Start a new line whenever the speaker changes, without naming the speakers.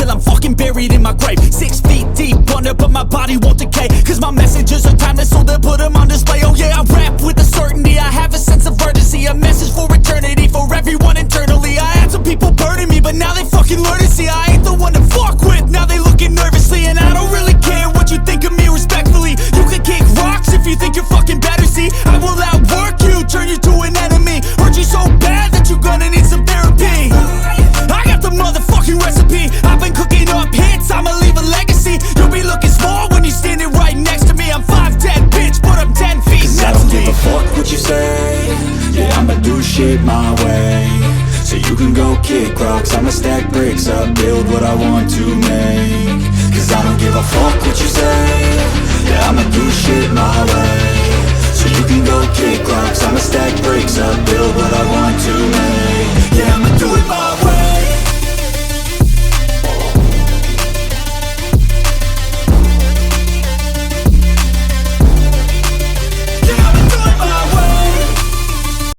till I'm fucking buried in my grave. 6 feet deep under, but my body won't decay, cause my messages are timeless, so they'll put them on display. Oh yeah, I rap with a certainty, I have a sense of urgency, a message for eternity, for everyone internally. I had some people burning me, but now they fucking learn to see I ain't the one to fuck with, now they looking nervously. And I don't really care what you think of me, respectfully. You can kick rocks if you think you're fucking better, see I will outwork you, turn you to an enemy, hurt you so bad that you're gonna need some therapy. I got the motherfucking recipe, I've been cooking up hits, I'ma leave a legacy. You'll be looking small when you're standing right next to me. I'm 5'10", bitch, but I'm 10 feet next to me. I don't give a fuck what you say, yeah, I'ma do shit my way. So you can go kick rocks, I'ma stack bricks up, build what I want to make. Cause I don't give a fuck what you say, yeah, I'ma do shit my way. So you can go kick rocks, I'ma stack bricks up, build what I want to make.